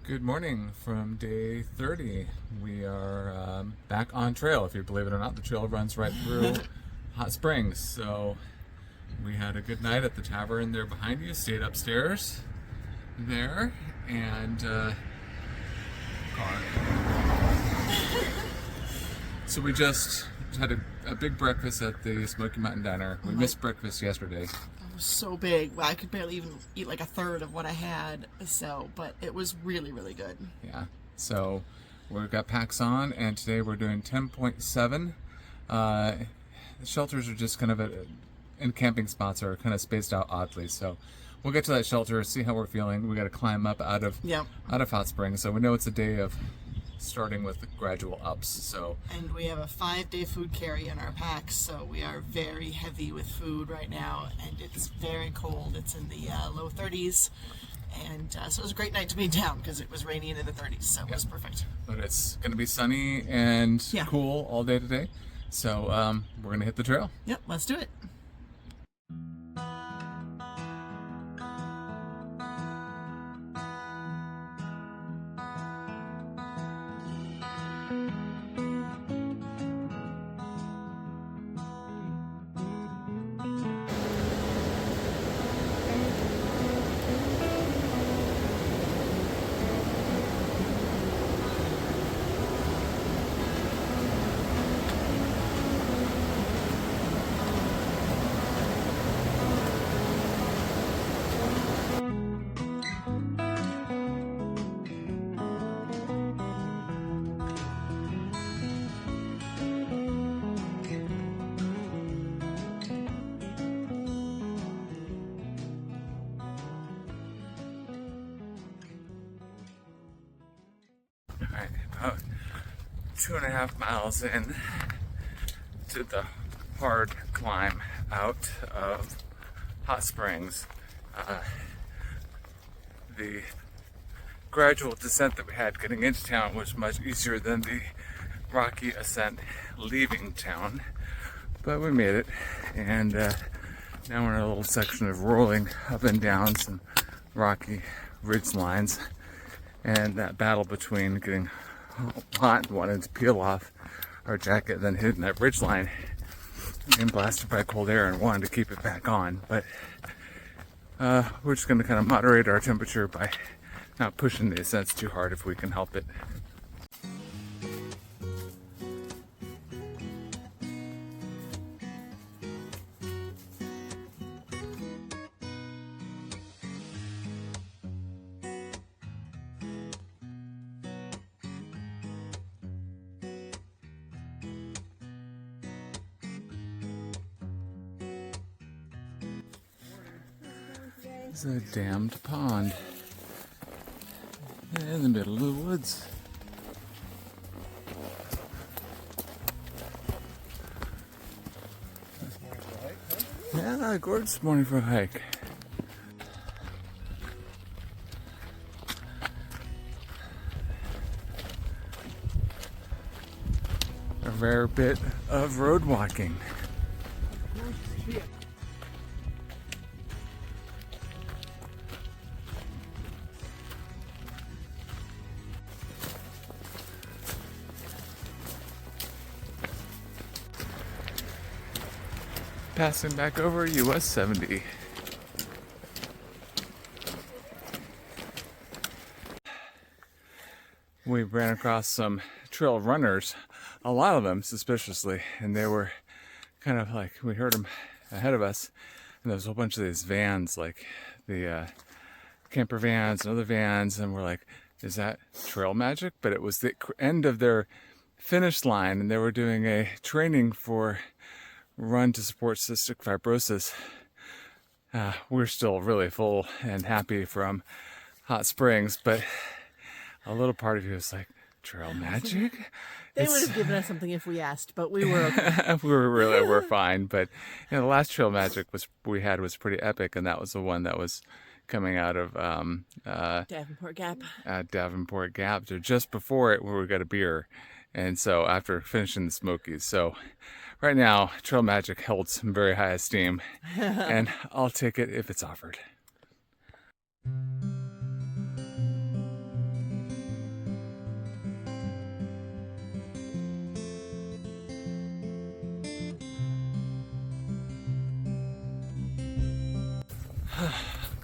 Good morning from day 30. We are back on trail. If you believe it or not, the trail runs right through Hot Springs. So we had a good night at the tavern there behind you, stayed upstairs there, and so we just had a big breakfast at the Smoky Mountain Diner. We missed breakfast yesterday. It was so big. Well, I could barely even eat like a third of what I had. But it was really, really good. Yeah. So we've got packs on, and today we're doing 10.7. The shelters are just kind of and camping spots are kind of spaced out oddly. So we'll get to that shelter, see how we're feeling. We got to climb up out of Hot Springs. So we know it's a day of starting with the gradual ups. So and we have a 5-day food carry in our packs, so we are very heavy with food right now, and it's very cold. It's in the low 30s, and so it was a great night to be down because it was rainy and in the 30s, so it was perfect. But it's going to be sunny and cool all day today. So we're going to hit the trail. Yep, let's do it. Alright, about 2.5 miles in to the hard climb out of Hot Springs. The gradual descent that we had getting into town was much easier than the rocky ascent leaving town, but we made it, and now we're in a little section of rolling up and down some rocky ridge lines. And that battle between getting hot and wanting to peel off our jacket, then hitting that ridge line, getting blasted by cold air and wanting to keep it back on. But we're just going to kind of moderate our temperature by not pushing the ascents too hard if we can help it. It's a dammed pond in the middle of the woods. Yeah, gorgeous morning for a hike. A rare bit of road walking. Passing back over US 70. We ran across some trail runners, a lot of them suspiciously, and they were kind of like, we heard them ahead of us, and there was a whole bunch of these vans, like the camper vans and other vans, and we're like, is that trail magic? But it was the end of their finish line, and they were doing a training for run to support cystic fibrosis. We're still really full and happy from Hot Springs, but a little part of you is like, trail magic? They would have given us something if we asked, but we were okay. we're fine. But the last trail magic we had was pretty epic, and that was the one that was coming out of Davenport Gap. Davenport Gap, or just before it, where we got a beer. And so after finishing the Smokies, so right now trail magic holds some very high esteem, and I'll take it if it's offered.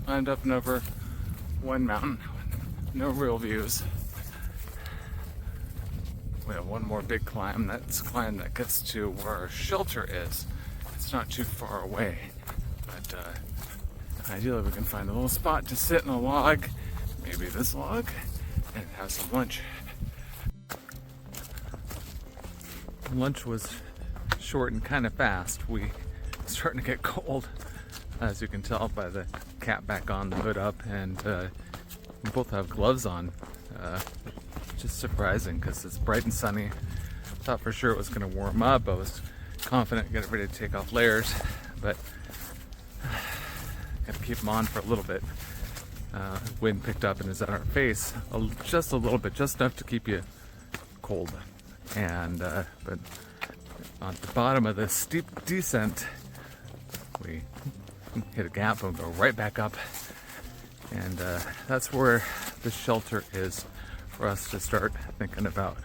Climbed up and over one mountain, no real views. We have one more big climb. That's a climb that gets to where our shelter is. It's not too far away, but ideally we can find a little spot to sit in a log, maybe this log, and have some lunch. Lunch was short and kind of fast. We starting to get cold, as you can tell by the cap back on, the hood up, and we both have gloves on. Just surprising because it's bright and sunny. Thought for sure it was going to warm up. I was confident, getting ready to take off layers, but got to keep them on for a little bit. Wind picked up and is at our face just a little bit, just enough to keep you cold. And but on the bottom of this steep descent, we hit a gap and go right back up, and that's where the shelter is for us to start thinking about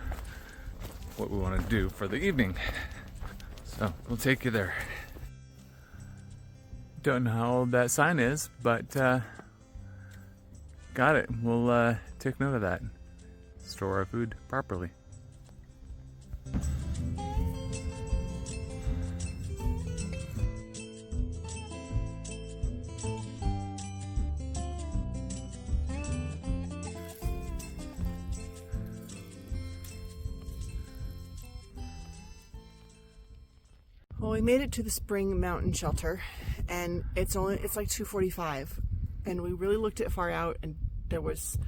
what we want to do for the evening. So we'll take you there. Don't know how old that sign is, but got it. We'll take note of that. Store our food properly. Well, we made it to the Spring Mountain Shelter, and it's like 2:45, and we really looked it far out, and there was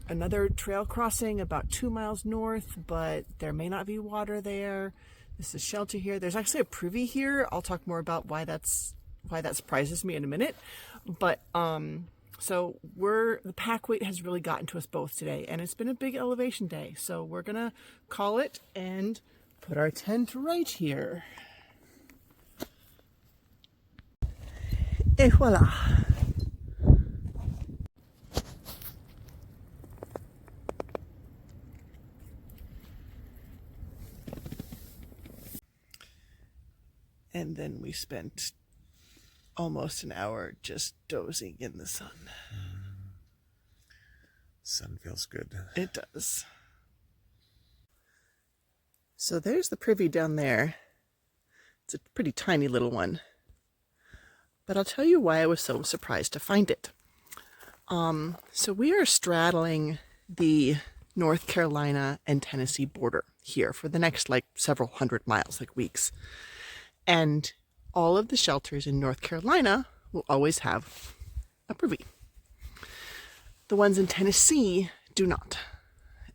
another trail crossing about 2 miles north, but there may not be water there. This is shelter here. There's actually a privy here. I'll talk more about why that surprises me in a minute. But so the pack weight has really gotten to us both today, and it's been a big elevation day. So we're gonna call it and put our tent right here. Et voila. And then we spent almost an hour just dozing in the sun. Sun feels good. It does. So there's the privy down there. It's a pretty tiny little one. But I'll tell you why I was so surprised to find it. So we are straddling the North Carolina and Tennessee border here for the next several hundred miles, weeks. And all of the shelters in North Carolina will always have a privy. The ones in Tennessee do not.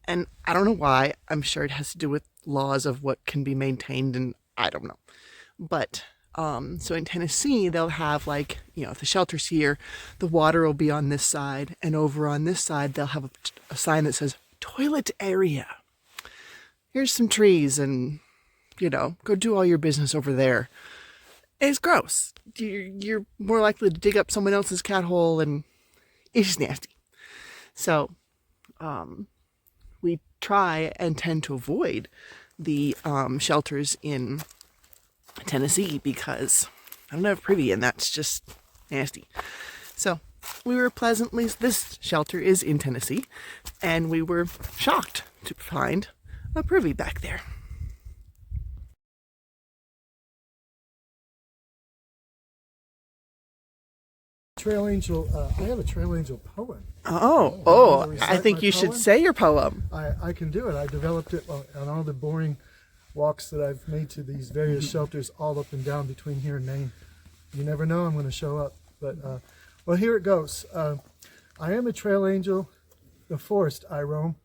And I don't know why. I'm sure it has to do with laws of what can be maintained, and I don't know. But so in Tennessee, they'll have if the shelter's here, the water will be on this side, and over on this side, they'll have a sign that says toilet area. Here's some trees, and go do all your business over there. It's gross. You're more likely to dig up someone else's cat hole, and it's just nasty. So, we try and tend to avoid the shelters in Tennessee because I don't have privy, and that's just nasty. So we were this shelter is in Tennessee, and we were shocked to find a privy back there. Trail Angel, I have a Trail Angel poem. I think you should say your poem. I can do it. I developed it on all the boring walks that I've made to these various shelters all up and down between here and Maine. You never know I'm going to show up. But, well, here it goes. I am a trail angel. The forest I roam.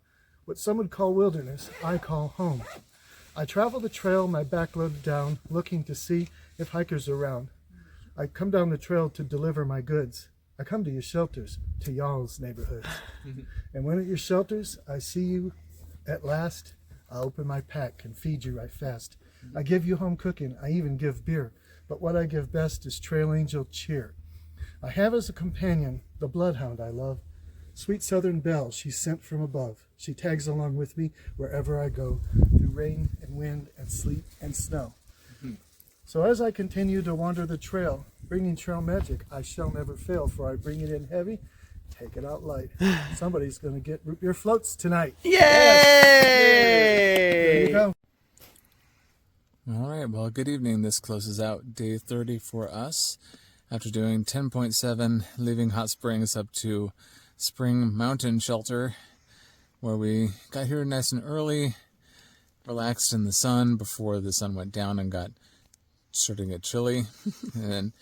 What some would call wilderness, I call home. I travel the trail, my back loaded down, looking to see if hikers are around. I come down the trail to deliver my goods. I come to your shelters, to y'all's neighborhoods. And when at your shelters, I see you at last. I open my pack and feed you right fast. I give you home cooking, I even give beer. But what I give best is Trail Angel cheer. I have as a companion the bloodhound I love. Sweet Southern Belle, she's sent from above. She tags along with me wherever I go, through rain and wind and sleet and snow. So as I continue to wander the trail, bringing trail magic, I shall never fail, for I bring it in heavy, take it out light. Somebody's going to get root beer floats tonight. Yay! There you go. All right, well, good evening. This closes out day 30 for us. After doing 10.7, leaving Hot Springs up to Spring Mountain Shelter, where we got here nice and early, relaxed in the sun before the sun went down and got starting to get chilly, and then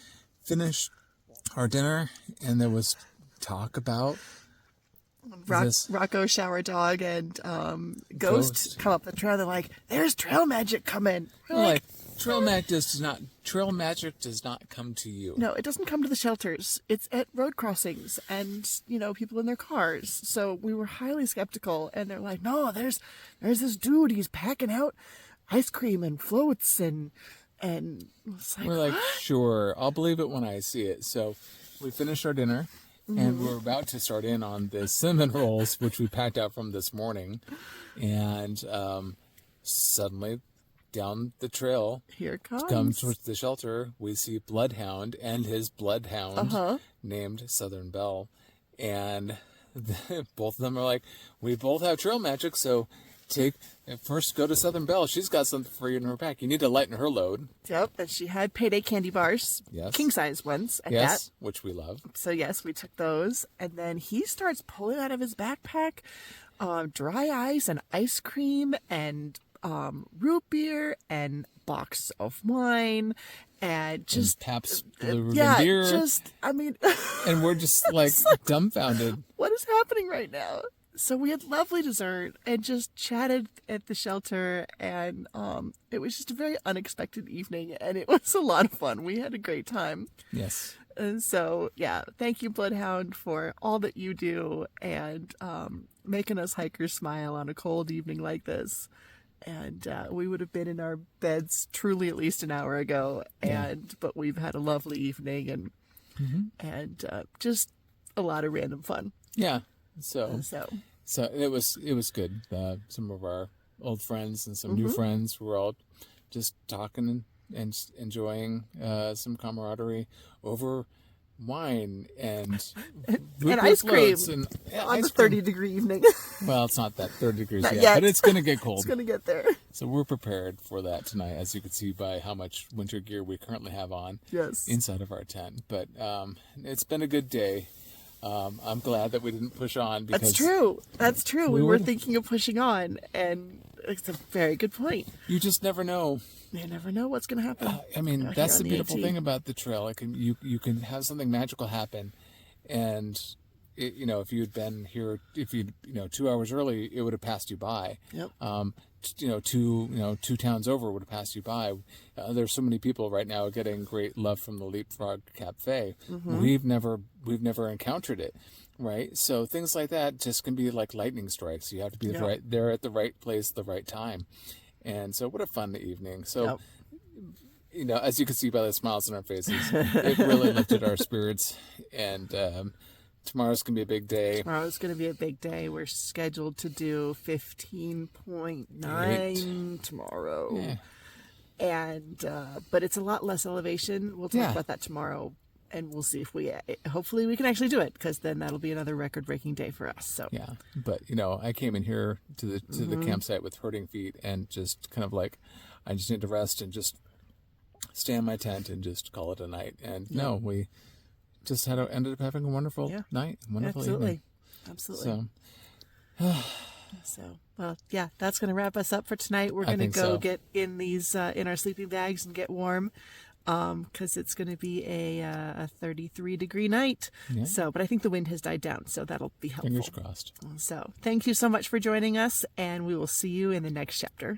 finished our dinner, and there was talk about Rocco, Shower Dog, and Ghost come up the trail. They're like, "There's trail magic coming." We're like, trail magic does not come to you. No, it doesn't come to the shelters. It's at road crossings and, people in their cars. So we were highly skeptical, and they're like, "No, there's this dude. He's packing out ice cream and floats and it's like, we're like, sure, I'll believe it when I see it." So we finished our dinner. And we're about to start in on the cinnamon rolls, which we packed out from this morning. And suddenly, down the trail, here comes towards the shelter, we see Bloodhound and his bloodhound named Southern Belle. And both of them are like, we both have trail magic, so first go to Southern Belle. She's got something for you in her pack. You need to lighten her load. Yep, and she had payday candy bars. Yes. King-size ones at yes, that. which we love. So yes, we took those. And then he starts pulling out of his backpack dry ice and ice cream and root beer and box of wine and just Pabst Blue Ribbon beer. And we're just like dumbfounded. What is happening right now? So we had lovely dessert and just chatted at the shelter, and it was just a very unexpected evening, and it was a lot of fun. We had a great time. Yes. And so, yeah, thank you, Bloodhound, for all that you do and making us hikers smile on a cold evening like this. And we would have been in our beds truly at least an hour ago, but we've had a lovely evening and just a lot of random fun. Yeah. So it was good. Some of our old friends and some new friends were all just talking and enjoying some camaraderie over wine and ice cream on the 30-degree evening. Well, it's not that 30 degrees yet, but it's going to get cold. It's going to get there. So we're prepared for that tonight, as you can see by how much winter gear we currently have on inside of our tent. But it's been a good day. I'm glad that we didn't push on. Because That's true. We were thinking of pushing on, and it's a very good point. You just never know. You never know what's going to happen. That's the beautiful thing about the trail. You can have something magical happen, and if you had been here, 2 hours early, it would have passed you by. Yep. Two towns over would have passed you by. There's so many people right now getting great love from the Leapfrog Cafe. We've never encountered it, right? So things like that just can be like lightning strikes. You have to be right there at the right place at the right time. And so what a fun evening. So, as you can see by the smiles on our faces, it really lifted our spirits. And tomorrow's going to be a big day. Tomorrow's going to be a big day. We're scheduled to do 15.9 tomorrow. Yeah. And, but it's a lot less elevation. We'll talk about that tomorrow. And we'll see if hopefully we can actually do it, because then that'll be another record-breaking day for us. So yeah, but I came in here to the campsite with hurting feet and just kind of like, I just need to rest and just stay in my tent and just call it a night. And no, we just ended up having a wonderful night, wonderful evening. Absolutely. So, well, yeah, that's going to wrap us up for tonight. We're going to go get in these in our sleeping bags and get warm. Because it's going to be a 33-degree night. Yeah. So, but I think the wind has died down, so that'll be helpful. Fingers crossed. So, thank you so much for joining us, and we will see you in the next chapter.